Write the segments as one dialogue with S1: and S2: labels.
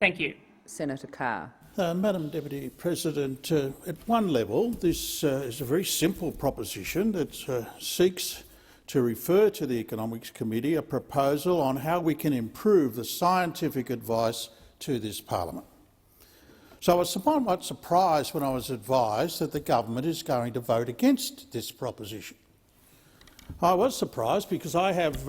S1: Thank you.
S2: Senator Carr.
S3: Madam Deputy President, at one level this is a very simple proposition that seeks to refer to the Economics Committee a proposal on how we can improve the scientific advice to this parliament. So I was somewhat surprised when I was advised that the government is going to vote against this proposition. I was surprised because I have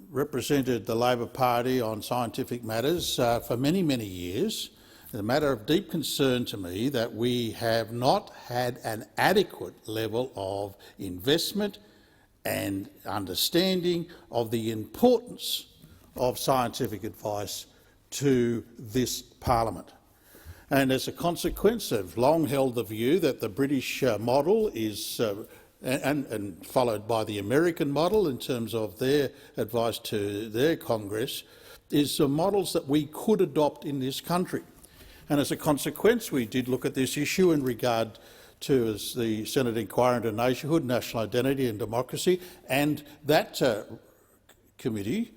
S3: represented the Labor Party on scientific matters for many, many years. It's a matter of deep concern to me that we have not had an adequate level of investment and understanding of the importance of scientific advice to this parliament. And as a consequence, I've long held the view that the British model is and followed by the American model in terms of their advice to their Congress, is models that we could adopt in this country. And as a consequence, we did look at this issue in regard to as the Senate inquiry into nationhood, national identity and democracy, and that committee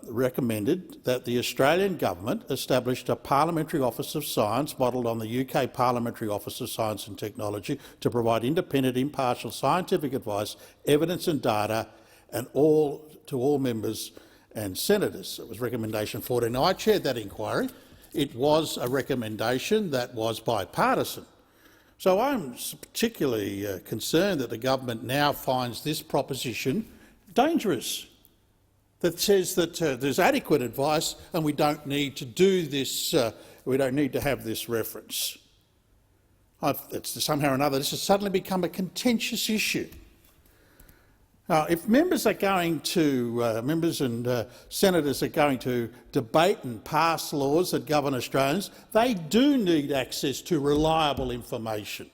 S3: recommended that the Australian government established a Parliamentary Office of Science modelled on the UK Parliamentary Office of Science and Technology to provide independent, impartial scientific advice, evidence and data to all members and senators. It was recommendation 14. Now, I chaired that inquiry. It was a recommendation that was bipartisan. So I'm particularly concerned that the government now finds this proposition dangerous, that says that there's adequate advice and we don't need to do this, we don't need to have this reference. Somehow or another this has suddenly become a contentious issue. Now, if members are going to, members and senators are going to debate and pass laws that govern Australians, they do need access to reliable information,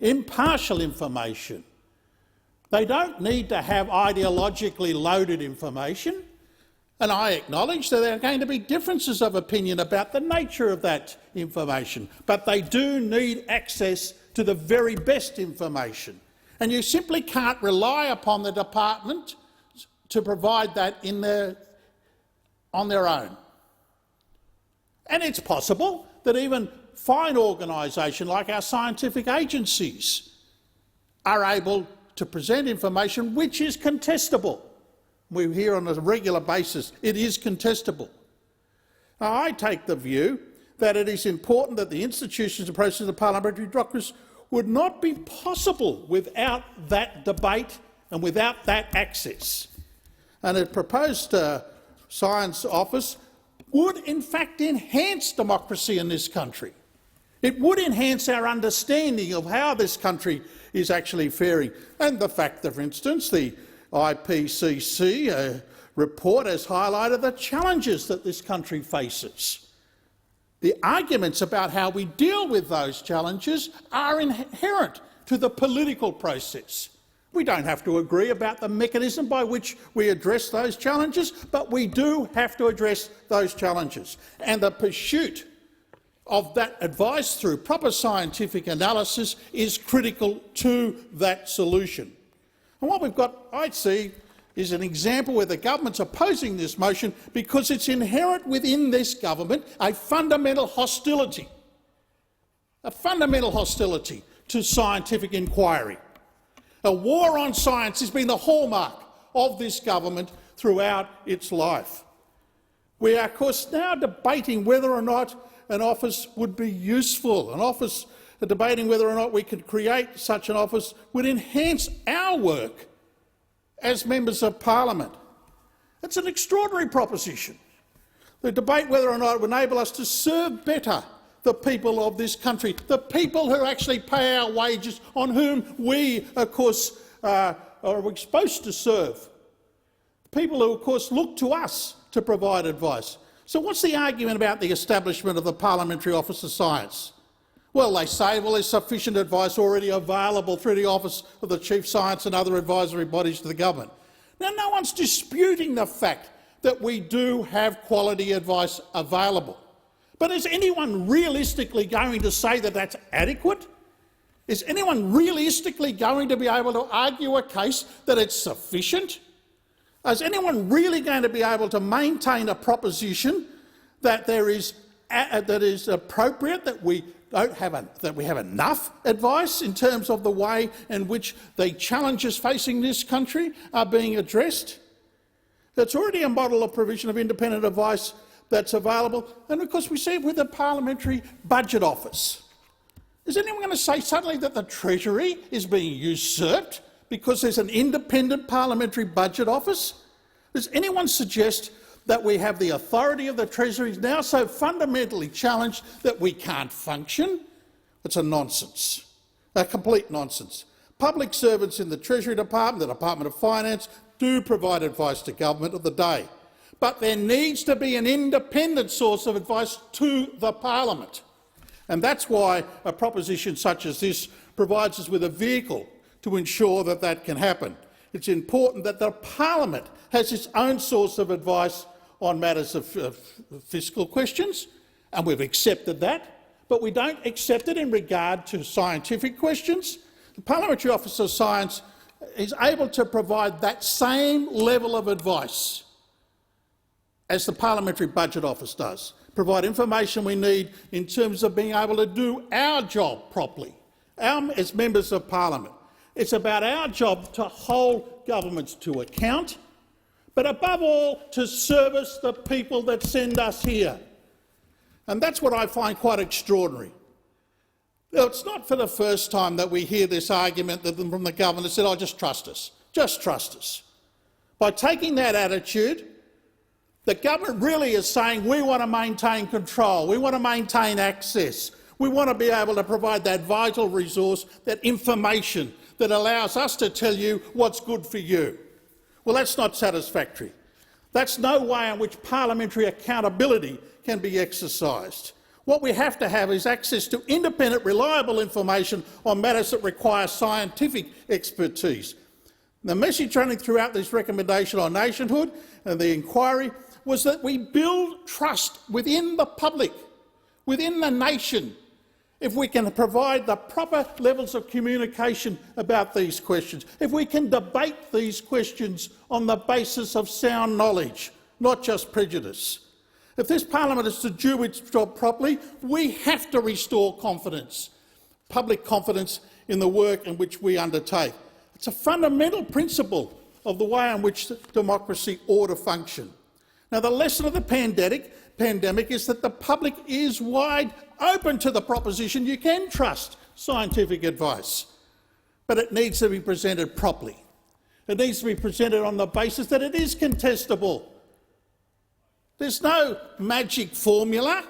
S3: impartial information. They don't need to have ideologically loaded information, and I acknowledge that there are going to be differences of opinion about the nature of that information, but they do need access to the very best information. And you simply can't rely upon the department to provide that on their own. And it's possible that even fine organisations like our scientific agencies are able to present information which is contestable. We hear on a regular basis it is contestable. Now, I take the view that it is important that the institutions and processes of parliamentary democracy would not be possible without that debate and without that access. And a proposed science office would in fact enhance democracy in this country. It would enhance our understanding of how this country is actually faring. And the fact that, for instance, the IPCC report has highlighted the challenges that this country faces. The arguments about how we deal with those challenges are inherent to the political process. We don't have to agree about the mechanism by which we address those challenges, but we do have to address those challenges. And the pursuit of that advice through proper scientific analysis is critical to that solution. And what we've got, I see, is an example where the government's opposing this motion because it's inherent within this government a fundamental hostility to scientific inquiry. A war on science has been the hallmark of this government throughout its life. We are, of course, now debating whether or not an office would be useful. Debating whether or not we could create such an office would enhance our work as members of parliament. It's an extraordinary proposition. The debate whether or not it would enable us to serve better the people of this country, the people who actually pay our wages, on whom we, of course, are supposed to serve. People who, of course, look to us to provide advice. So what's the argument about the establishment of the Parliamentary Office of Science? Well, they say, well, there's sufficient advice already available through the Office of the Chief Science and other advisory bodies to the government. Now, no one's disputing the fact that we do have quality advice available. But is anyone realistically going to say that that's adequate? Is anyone realistically going to be able to argue a case that it's sufficient? Is anyone really going to be able to maintain a proposition that that is appropriate, that we have enough advice in terms of the way in which the challenges facing this country are being addressed. That's already a model of provision of independent advice that's available, and of course we see it with the Parliamentary Budget Office. Is anyone going to say suddenly that the Treasury is being usurped because there's an independent Parliamentary Budget Office? Does anyone suggest that we have the authority of the Treasury now so fundamentally challenged that we can't function? It's a nonsense, a complete nonsense. Public servants in the Treasury Department, the Department of Finance, do provide advice to government of the day, but there needs to be an independent source of advice to the Parliament. And that's why a proposition such as this provides us with a vehicle to ensure that that can happen. It's important that the Parliament has its own source of advice on matters of fiscal questions, and we've accepted that, but we don't accept it in regard to scientific questions. The Parliamentary Office of Science is able to provide that same level of advice as the Parliamentary Budget Office does, provide information we need in terms of being able to do our job properly, as members of Parliament. It's about our job to hold governments to account, but above all to service the people that send us here. And that's what I find quite extraordinary. Now, it's not for the first time that we hear this argument from the government that said, oh, just trust us, just trust us. By taking that attitude, the government really is saying we want to maintain control, we want to maintain access, we want to be able to provide that vital resource, that information that allows us to tell you what's good for you. Well, that's not satisfactory. That's no way in which parliamentary accountability can be exercised. What we have to have is access to independent, reliable information on matters that require scientific expertise. The message running throughout this recommendation on nationhood and the inquiry was that we build trust within the public, within the nation, if we can provide the proper levels of communication about these questions, if we can debate these questions on the basis of sound knowledge, not just prejudice. If this Parliament is to do its job properly, we have to restore confidence, public confidence in the work in which we undertake. It's a fundamental principle of the way in which democracy ought to function. Now, the lesson of the pandemic is that the public is wide open to the proposition you can trust scientific advice, but it needs to be presented properly. It needs to be presented on the basis that it is contestable. There's no magic formula.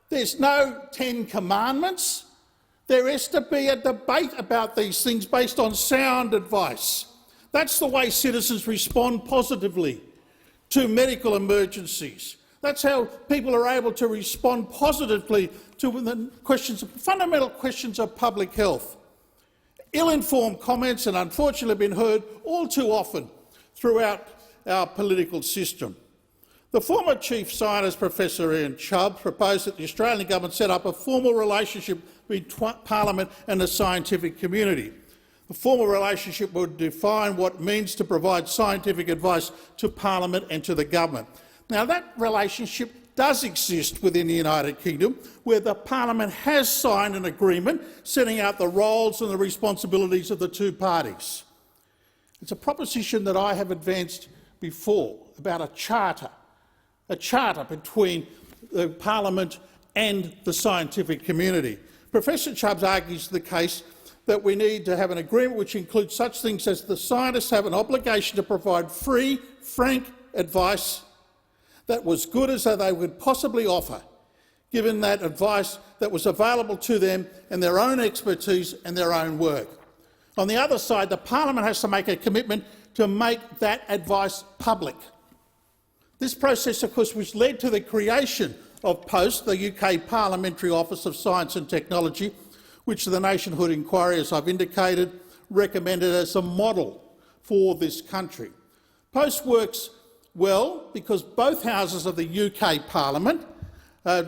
S3: There's no 10 commandments. There has to be a debate about these things based on sound advice. That's the way citizens respond positively to medical emergencies. That's how people are able to respond positively to the fundamental questions of public health. Ill-informed comments, and unfortunately have been heard all too often throughout our political system. The former Chief Scientist, Professor Ian Chubb, proposed that the Australian government set up a formal relationship between Parliament and the scientific community. The formal relationship would define what it means to provide scientific advice to Parliament and to the government. Now, that relationship does exist within the United Kingdom, where the Parliament has signed an agreement setting out the roles and the responsibilities of the two parties. It's a proposition that I have advanced before about a charter between the Parliament and the scientific community. Professor Chubbs argues the case that we need to have an agreement which includes such things as the scientists have an obligation to provide free, frank advice that was good as they would possibly offer, given that advice that was available to them and their own expertise and their own work. On the other side, the Parliament has to make a commitment to make that advice public. This process, of course, which led to the creation of POST, the UK Parliamentary Office of Science and Technology, which the nationhood inquiry, as I've indicated, recommended as a model for this country. POST works well because both houses of the UK Parliament are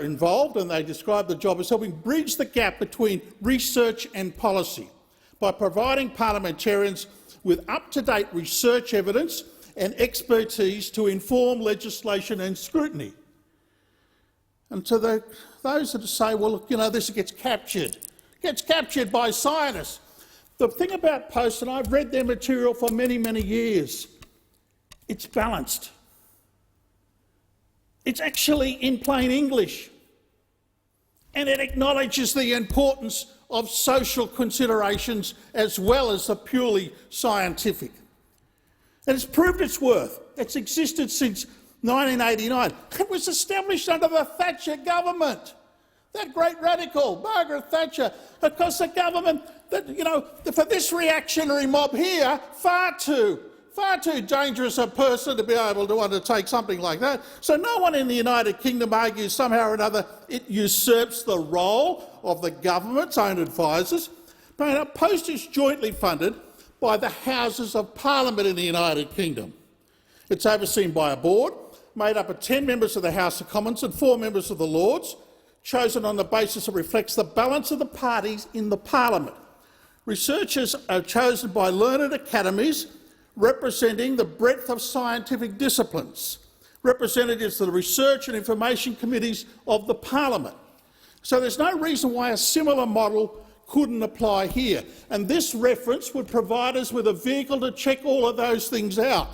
S3: involved, and they describe the job as helping bridge the gap between research and policy by providing parliamentarians with up-to-date research evidence and expertise to inform legislation and scrutiny. And to those that say, well, look, this gets captured by scientists. The thing about Post, and I've read their material for many, many years, it's balanced. It's actually in plain English. And it acknowledges the importance of social considerations as well as the purely scientific. And it's proved its worth. It's existed since 1989. It was established under the Thatcher government. That great radical, Margaret Thatcher. Of course, the government, for this reactionary mob here, far too dangerous a person to be able to undertake something like that. So no one in the United Kingdom argues somehow or another it usurps the role of the government's own advisers. But Post is jointly funded by the Houses of Parliament in the United Kingdom. It's overseen by a board made up of 10 members of the House of Commons and 4 members of the Lords, chosen on the basis that reflects the balance of the parties in the Parliament. Researchers are chosen by learned academies representing the breadth of scientific disciplines, representatives of the research and information committees of the Parliament. So there's no reason why a similar model couldn't apply here. And this reference would provide us with a vehicle to check all of those things out.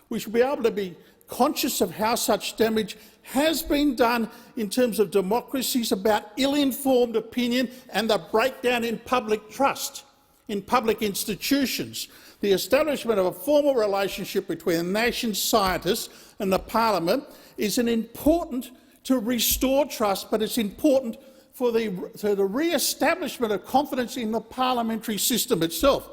S3: We should be able to be conscious of how such damage has been done in terms of democracies about ill-informed opinion and the breakdown in public trust, in public institutions. The establishment of a formal relationship between the nation's scientists and the Parliament is important to restore trust, but it's important for the re-establishment of confidence in the parliamentary system itself.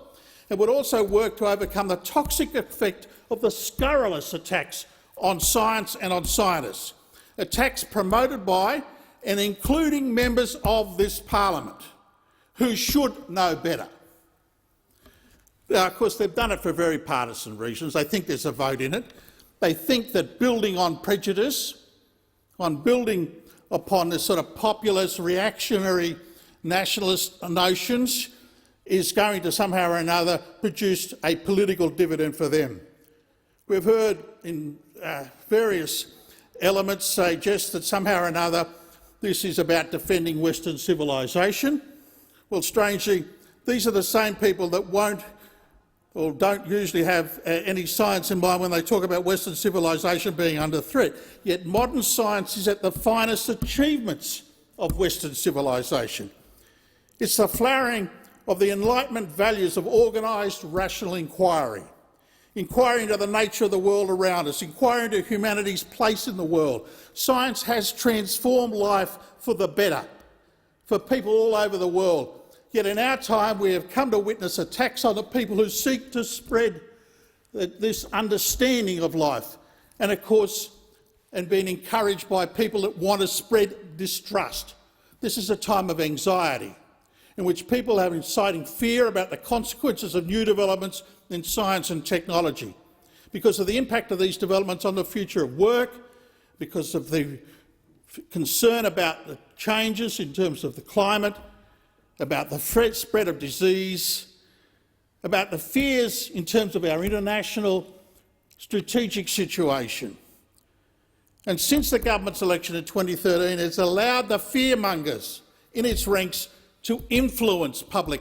S3: It would also work to overcome the toxic effect of the scurrilous attacks on science and on scientists, attacks promoted by and including members of this Parliament who should know better. Now, of course, they've done it for very partisan reasons. They think there's a vote in it. They think that building on prejudice, on building upon this sort of populist, reactionary, nationalist notions is going to somehow or another produce a political dividend for them. We've heard in various elements suggest that somehow or another this is about defending Western civilisation. Well, strangely, these are the same people that won't or don't usually have any science in mind when they talk about Western civilisation being under threat. Yet modern science is at the finest achievements of Western civilisation. It's the flowering of the Enlightenment values of organised, rational inquiry, inquiry into the nature of the world around us, inquiry into humanity's place in the world. Science has transformed life for the better, for people all over the world. Yet in our time we have come to witness attacks on the people who seek to spread this understanding of life and, of course, and being encouraged by people that want to spread distrust. This is a time of anxiety in which people are inciting fear about the consequences of new developments in science and technology because of the impact of these developments on the future of work, because of the concern about the changes in terms of the climate, about the spread of disease, about the fears in terms of our international strategic situation. And since the government's election in 2013, it's allowed the fearmongers in its ranks to influence public